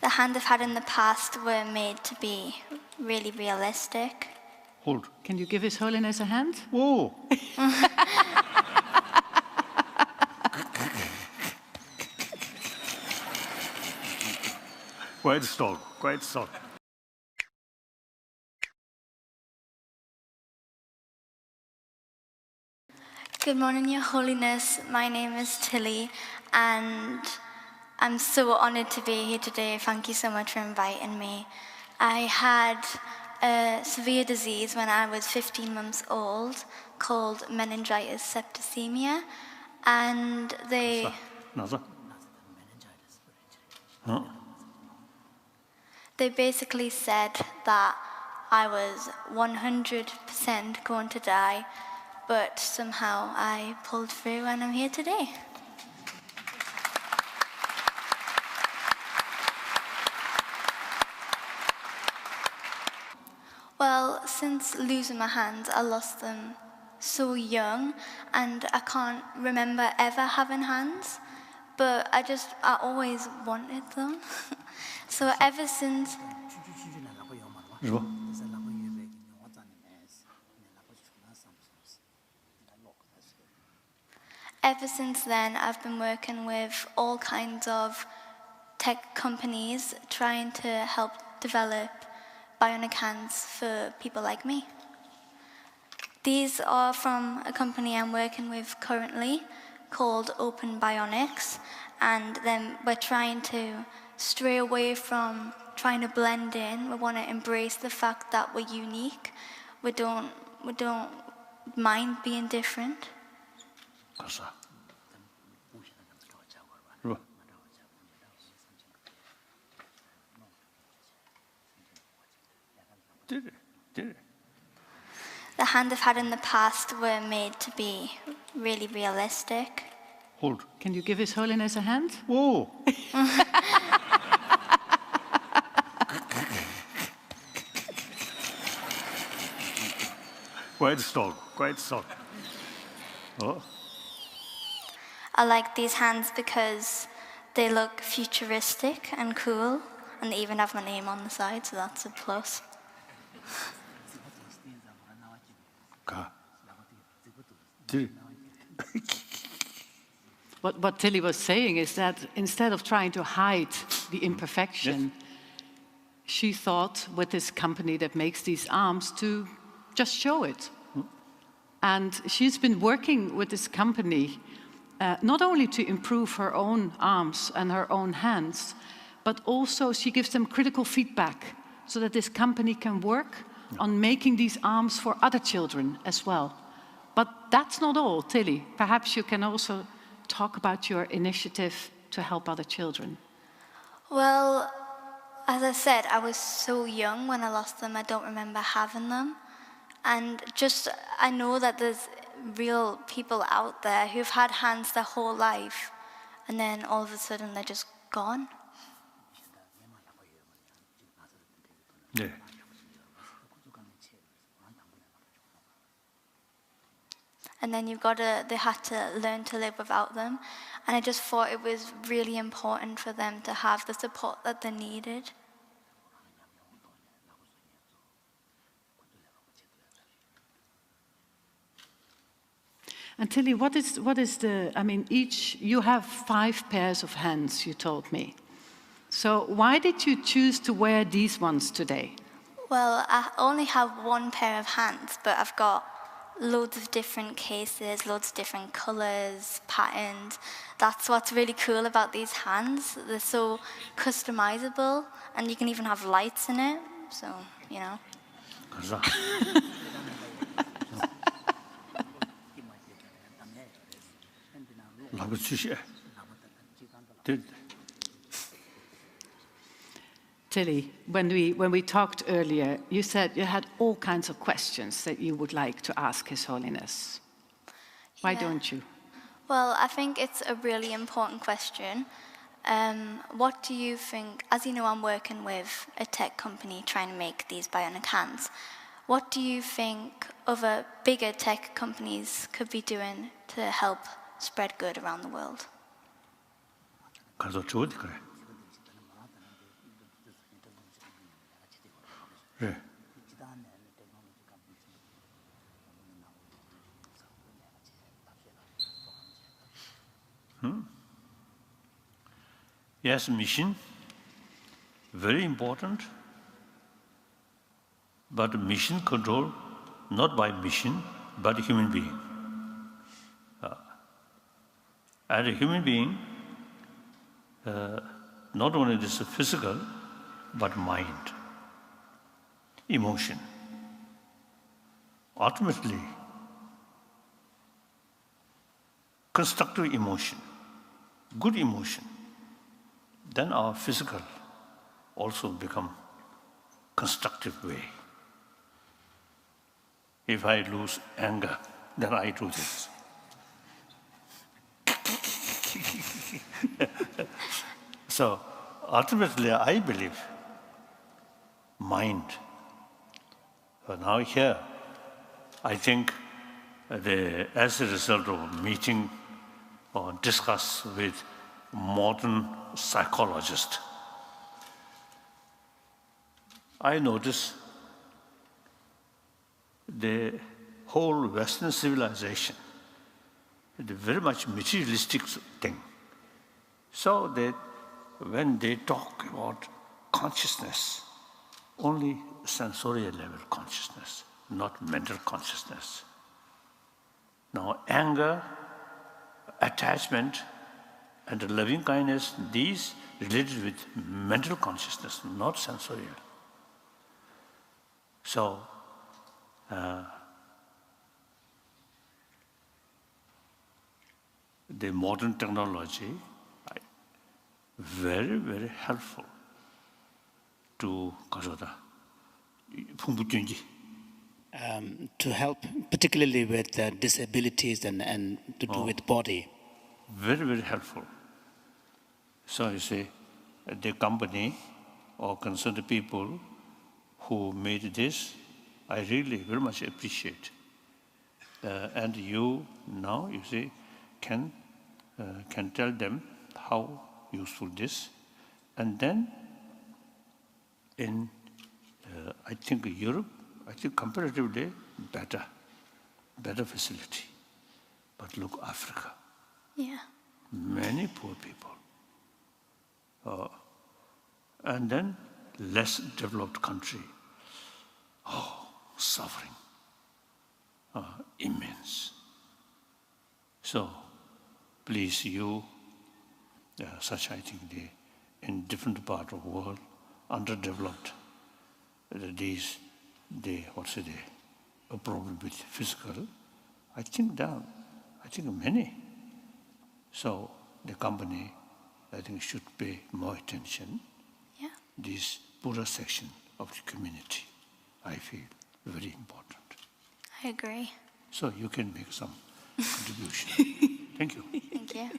The hands I've had in the past were made to be really realistic. Hold. Can you give His Holiness a hand? Whoa! Quiet stall, quiet stall. Good morning, Your Holiness. My name is Tilly, and I'm so honored to be here today. Thank you so much for inviting me. I had a severe disease when I was 15 months old called meningitis septicemia, and they basically said that I was 100% going to die, but somehow I pulled through and I'm here today. Well, since losing my hands, I lost them so young, and I can't remember ever having hands, but I always wanted them. So ever since... Ever since then, I've been working with all kinds of tech companies trying to help develop bionic hands for people like me. These are from a company I'm working with currently called Open Bionics, and then we're trying to stray away from trying to blend in. We want to embrace the fact that we're unique. We don't mind being different. The hands I've had in the past were made to be really realistic. Hold. Can you give His Holiness a hand? Whoa! Quiet stall, quiet stall. Oh. I like these hands because they look futuristic and cool, and they even have my name on the side, so that's a plus. What Tilly was saying is that instead of trying to hide the imperfection, she thought with this company that makes these arms to just show it. And she's been working with this company not only to improve her own arms and her own hands, but also she gives them critical feedback so that this company can work on making these arms for other children as well. But that's not all, Tilly. Perhaps you can also talk about your initiative to help other children. Well, as I said, I was so young when I lost them. I don't remember having them. And I know that there's real people out there who've had hands their whole life, and then all of a sudden they're just gone. Yeah. And then they had to learn to live without them. And I just thought it was really important for them to have the support that they needed. And Tilly, what is the, I mean, you have 5 pairs of hands, you told me. So why did you choose to wear these ones today? Well, I only have 1 pair of hands, but I've got loads of different cases, loads of different colors, patterns. That's what's really cool about these hands. They're so customizable, and you can even have lights in it, so, you know. Tilly, when we talked earlier, you said you had all kinds of questions that you would like to ask His Holiness. Why don't you? Well, I think it's a really important question. What do you think, as you know, I'm working with a tech company trying to make these bionic hands. What do you think other bigger tech companies could be doing to help spread good around the world? 네. Yes, mission, very important, but mission control not by mission, but human being. And a human being, not only this physical, but mind, emotion. Ultimately, constructive emotion, good emotion, then our physical also become constructive way. If I lose anger, then I do this. So ultimately, I believe mind. But now here, I think as a result of meeting or discuss with modern psychologists, I notice the whole Western civilization is a very much materialistic thing. So that when they talk about consciousness, only sensorial level consciousness, not mental consciousness. Now, anger, attachment, and loving kindness, these related with mental consciousness, not sensorial. So, the modern technology, very, very helpful to to help, particularly with disabilities and to do with body. Very, very helpful. So you see, the company or concerned people who made this, I really very much appreciate. And you now, you see, can tell them how useful this, and then in I think Europe, I think comparatively better facility. But look, Africa. Yeah. Many poor people. And then less developed country. Suffering. Immense. So, please, you, such I think in different part of the world, underdeveloped, a problem with physical, I think many. So the company, I think, should pay more attention. Yeah. This poorer section of the community, I feel very important. I agree. So you can make some contribution. Thank you. Thank you.